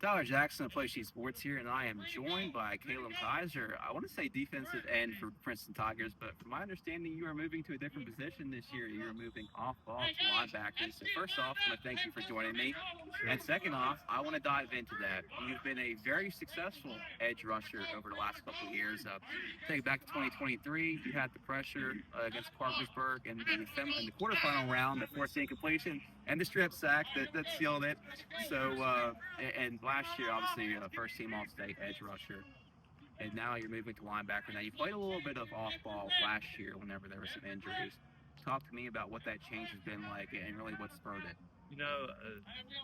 Tyler Jackson of Play Sheet Sports here, and I am joined by Kalum Kiser. I want to say defensive end for Princeton Tigers, but from my understanding, you are moving to a different position this year. You are moving off ball to linebacker. So first off, I want to thank you for joining me. And second off, I want to dive into that. You've been a very successful edge rusher over the last couple of years. Take it back to 2023, you had the pressure against Parkersburg in the quarterfinal round, the forced incompletion, and the strip sack that sealed it. So, and last year, obviously, first team All-State edge rusher, and now you're moving to linebacker. Now, you played a little bit of off-ball last year whenever there were some injuries. Talk to me about what that change has been like and really what spurred it.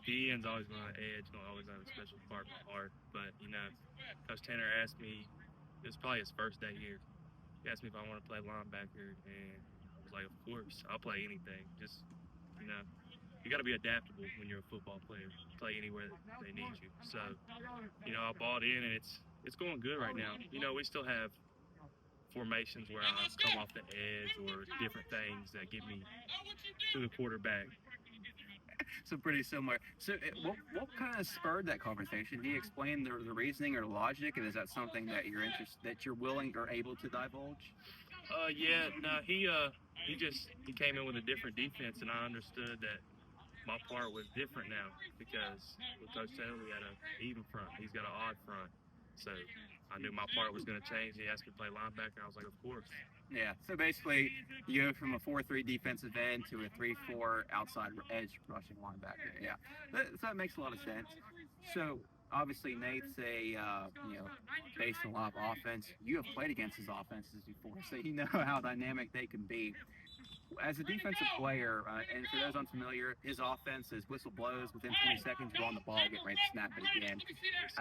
DN's always going to edge, going to always have a special part in my heart. But, Coach Tanner asked me, it was probably his first day here. He asked me if I want to play linebacker, and I was like, of course, I'll play anything. Just, you got to be adaptable when you're a football player. Play anywhere that they need you. So, I bought in, and it's going good right now. We still have formations where I come off the edge or different things that get me to the quarterback. So pretty similar. So what kind of spurred that conversation? Did he explain the reasoning or logic, and is that something that you're willing or able to divulge? He came in with a different defense, and I understood that my part was different now because with Coach Taylor we had an even front. He's got an odd front, so I knew my part was going to change. He asked me to play linebacker. I was like, of course. Yeah, so basically you go from a 4-3 defensive end to a 3-4 outside edge rushing linebacker. Yeah, so that makes a lot of sense. So obviously Nate's based on a lot of offense. You have played against his offenses before, so you know how dynamic they can be. As a defensive player, and for those unfamiliar, his offense is whistle blows within 20 seconds, you're on the ball, getting ready to snap it again.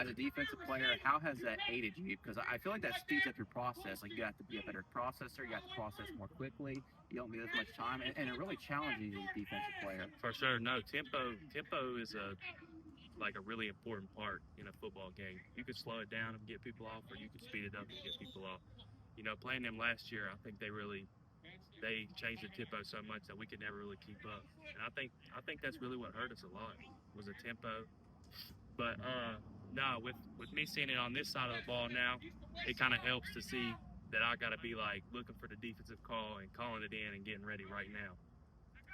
As a defensive player, how has that aided you? Because I feel like that speeds up your process. Like, you have to be a better processor, you have to process more quickly, you don't need as much time, and it really challenges you as a defensive player. For sure. No, tempo is a really important part in a football game. You could slow it down and get people off, or you could speed it up and get people off. Playing them last year, I think they changed the tempo so much that we could never really keep up. And I think that's really what hurt us a lot was the tempo. But no, with me seeing it on this side of the ball now, it kind of helps to see that I got to be looking for the defensive call and calling it in and getting ready right now.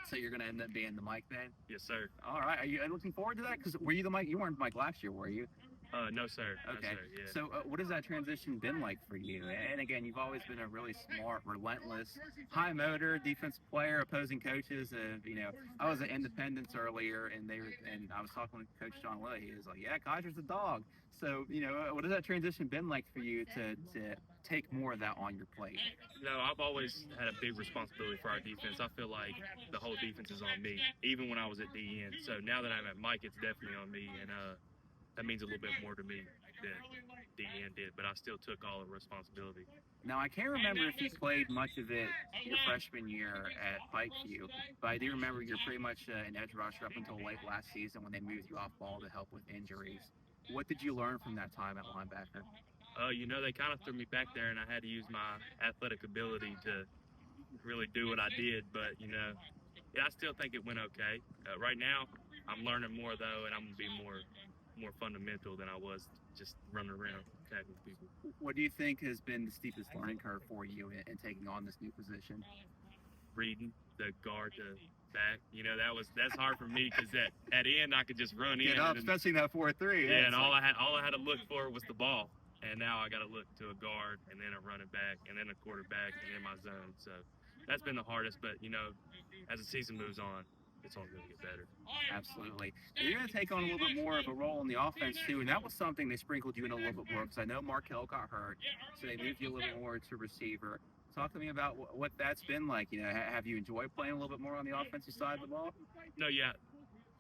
So you're going to end up being the Mike then? Yes, sir. All right. Are you looking forward to that? Because were you the Mike? You weren't Mike last year, were you? No, sir. Okay. No, sir. Yeah. So what has that transition been like for you? And again, you've always been a really smart, relentless, high motor defensive player. Opposing coaches, I was at Independence earlier, and I was talking with Coach John Lilly. He was like, "Yeah, Kiser's a dog." So what has that transition been like for you to take more of that on your plate? No, I've always had a big responsibility for our defense. I feel like the whole defense is on me, even when I was at DN. So now that I'm at Mike, it's definitely on me, and that means a little bit more to me than DN did, but I still took all the responsibility. Now, I can't remember if you played much of it your freshman year at Pikeview, but I do remember you're pretty much an edge rusher up until late last season when they moved you off ball to help with injuries. What did you learn from that time at linebacker? They kind of threw me back there, and I had to use my athletic ability to really do what I did, but, I still think it went okay. Right now, I'm learning more, though, and I'm going to be more fundamental than I was just running around tackling people. What do you think has been the steepest learning curve for you in taking on this new position? Reading the guard to back, that's hard for me because at end I could just run Get in. Up, especially that 4-3. Yeah, and all I had to look for was the ball, and now I got to look to a guard and then a running back and then a quarterback and then my zone. So that's been the hardest. But as the season moves on, it's all going to get better. Absolutely. And you're going to take on a little bit more of a role in the offense, too, and that was something they sprinkled you in a little bit more because I know Markel got hurt, so they moved you a little bit more to receiver. Talk to me about what that's been like. Have you enjoyed playing a little bit more on the offensive side of the ball? No, yeah.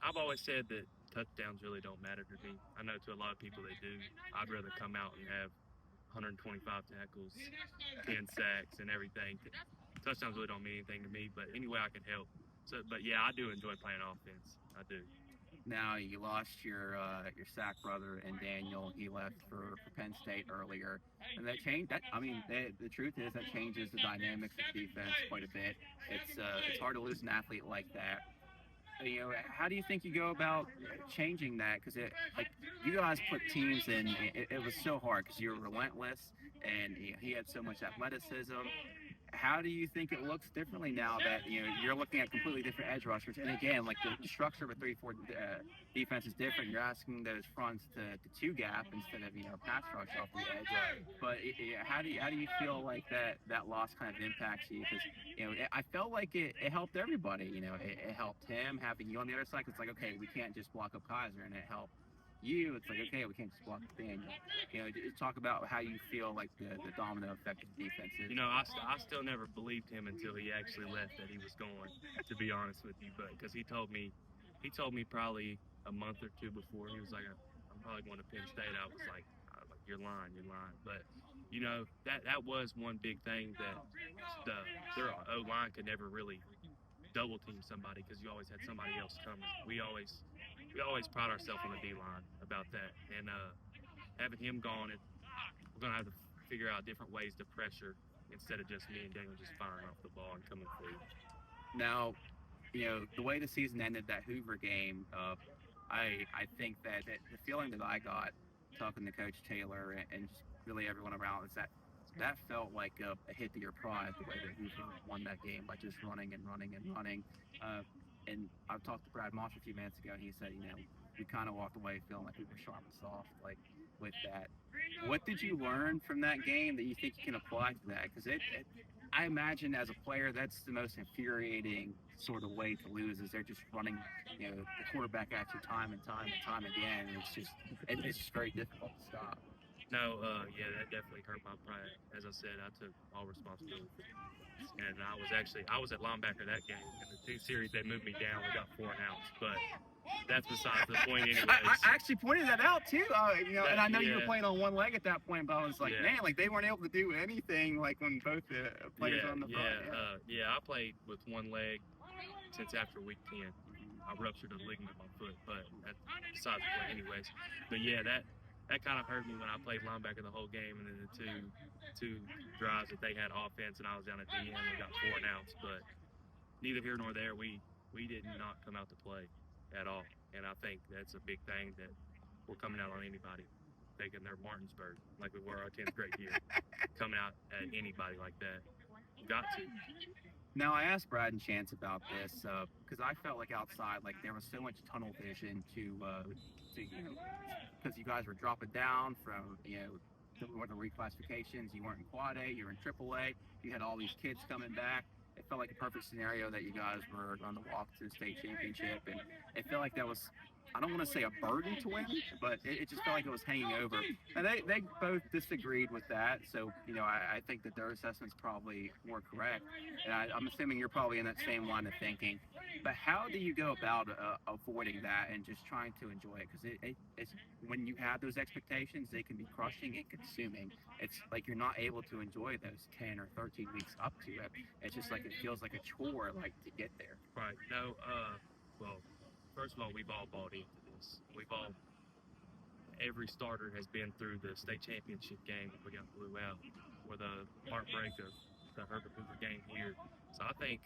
I've always said that touchdowns really don't matter to me. I know to a lot of people they do. I'd rather come out and have 125 tackles, 10 sacks, and everything. Touchdowns really don't mean anything to me, but any way I can help. But yeah, I do enjoy playing offense. I do. Now you lost your sack brother and Daniel. He left for Penn State earlier, and that changed. The truth is that changes the dynamics of defense quite a bit. It's hard to lose an athlete like that. How do you think you go about changing that? Because like you guys put teams in, it was so hard because you were relentless, and he had so much athleticism. How do you think it looks differently now that you're looking at completely different edge rushers? And again, like the structure of a 3-4 defense is different. You're asking those fronts to two gap instead of pass rush off the edge. But how do you feel like that loss kind of impacts you? Because I felt like it helped everybody. It helped him having you on the other side. It's like, okay, we can't just block up Kiser, and it helped you. It's like, okay, we can't just block Daniel. Talk about how you feel like the domino effect of defense is. I still never believed him until he actually left that he was going. To be honest with you, but because he told me probably a month or two before, he was like, I'm probably going to Penn State. I was like, you're lying. But that was one big thing that their O line could never really double team somebody because you always had somebody else coming. We always pride ourselves on the D line about that, and having him gone, we're gonna have to figure out different ways to pressure instead of just me and Daniel just firing off the ball and coming through. Now, the way the season ended, that Hoover game, I think that the feeling that I got talking to Coach Taylor and just really everyone around is that felt like a hit to your pride, the way that Hoover won that game by just running and running and running. And I talked to Brad Moss a few minutes ago, and he said, we kind of walked away feeling like we were sharp and soft, like with that. What did you learn from that game that you think you can apply to that? Because I imagine as a player, that's the most infuriating sort of way to lose is they're just running, the quarterback at you time and time and time again. And it's just very difficult to stop. No, that definitely hurt my pride. As I said, I took all responsibility. And I was at linebacker that game. In the 2 series, they moved me down. We got 4 outs. But that's besides the point anyways. I actually pointed that out too. And I know you were playing on one leg at that point, but I was like, man, like they weren't able to do anything like when both the players were on the front. I played with one leg since after week 10. I ruptured a ligament in my foot, but that's besides the point anyways. But that kind of hurt me when I played linebacker the whole game, and then the two drives that they had offense, and I was down at the end. We got 4 outs, but neither here nor there. We did not come out to play at all, and I think that's a big thing that we're coming out on anybody thinking they're Martinsburg like we were our 10th grade year, coming out at anybody like that. Got to. Now, I asked Brad and Chance about this because I felt like outside, like there was so much tunnel vision because you guys were dropping down from, the reclassifications. You weren't in Quad A, you were in Triple A. You had all these kids coming back. It felt like a perfect scenario that you guys were on the walk to the state championship, and it felt like that was, I don't want to say a burden to win, but it just felt like it was hanging over. And they both disagreed with that, so I think that their assessment's probably more correct. And I'm assuming you're probably in that same line of thinking. But how do you go about avoiding that and just trying to enjoy it? Because it's when you have those expectations, they can be crushing and consuming. It's like you're not able to enjoy those 10 or 13 weeks up to it. It's just like it feels like a chore, like to get there. Right. No. Well, first of all, we've all bought into this. Every starter has been through the state championship game that we got blew out, or the heartbreak of the Herbert Hoover game here. So I think,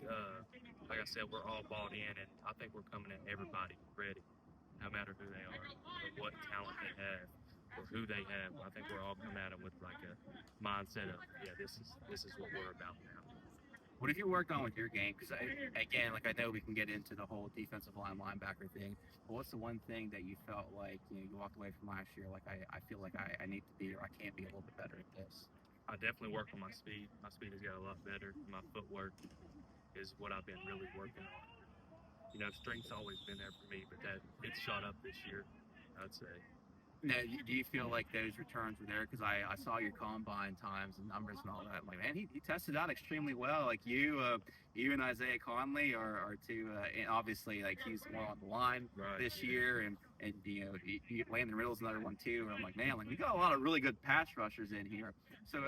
like I said, we're all bought in, and I think we're coming at everybody ready, no matter who they are, or what talent they have, or who they have. I think we're all coming at them with like a mindset of, this is what we're about now. What have you worked on with your game? Because again, like I know we can get into the whole defensive line linebacker thing, but what's the one thing that you felt like you walked away from last year like I feel like I need to be, or I can't be a little bit better at this? I definitely work on my speed. My speed has got a lot better. My footwork is what I've been really working on. Strength's always been there for me, but it's shot up this year, I'd say. Now, do you feel like those returns were there? Because I saw your combine times and numbers and all that. I'm like, man, he tested out extremely well. Like you and Isaiah Conley are two, and obviously like he's more on the line this year, and Landon Riddle's another one too. And I'm like, man, like we got a lot of really good pass rushers in here. So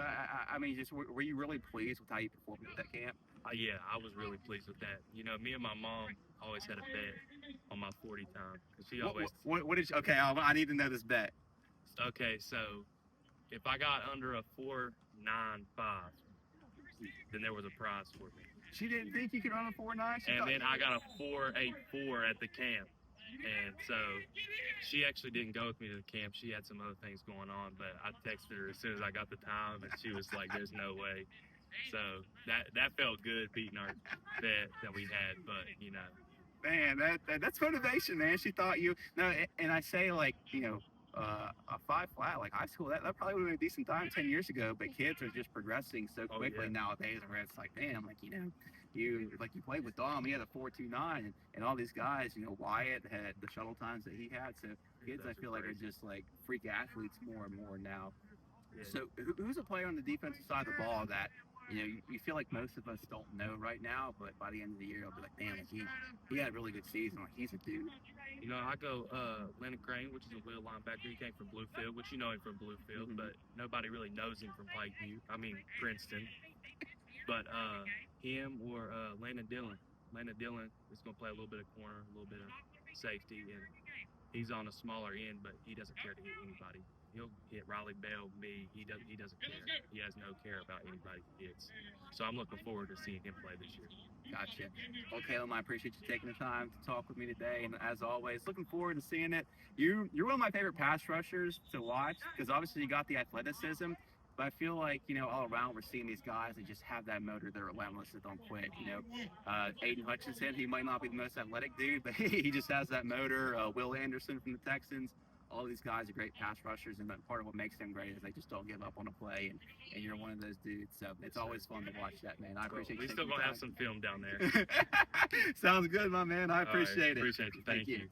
I mean, just were you really pleased with how you performed at that camp? Yeah, I was really pleased with that. Me and my mom always had a bet on my 40 time. She always. What did you, okay, I need to know this bet. Okay, so if I got under a 4.95, then there was a prize for me. She didn't think you could run a 4.9. And then I got a 4.84 at the camp. And so she actually didn't go with me to the camp. She had some other things going on, but I texted her as soon as I got the time, and she was like, "There's no way." So that felt good beating our bet that we had, but Man, that's motivation, man. She thought you no, and I say like a 5 flat like high school that probably would have been a decent time 10 years ago. But kids are just progressing so quickly nowadays, where it's like, damn, like you played with Dom, he had a 4.29, and all these guys, Wyatt had the shuttle times that he had. So kids, I feel like, are just like freak athletes more and more now. Yeah. So who's a player on the defensive side of the ball that you feel like most of us don't know right now, but by the end of the year, I'll be like, damn, he had a really good season. Like, he's a dude. I go Lennon Crane, which is a wheel linebacker. He came from Bluefield, which you know him from Bluefield, but nobody really knows him from Princeton. But him or Landon Dillon. Landon Dillon is going to play a little bit of corner, a little bit of safety, and he's on a smaller end, but he doesn't care to hit anybody. He'll hit Riley Bell, me. He doesn't care. He has no care about anybody he hits. So I'm looking forward to seeing him play this year. Gotcha. Well, Kalum, I appreciate you taking the time to talk with me today, and as always, looking forward to seeing it. You're one of my favorite pass rushers to watch, because obviously you got the athleticism, but I feel like all around we're seeing these guys that just have that motor. They're relentless. They don't quit. Aiden Hutchinson, he might not be the most athletic dude, but he just has that motor. Will Anderson from the Texans. All these guys are great pass rushers, and part of what makes them great is they just don't give up on a play, and you're one of those dudes. So it's always fun to watch that, man. I appreciate you. We still gonna have some film down there. Sounds good, my man. I appreciate it. Appreciate you. Thank you.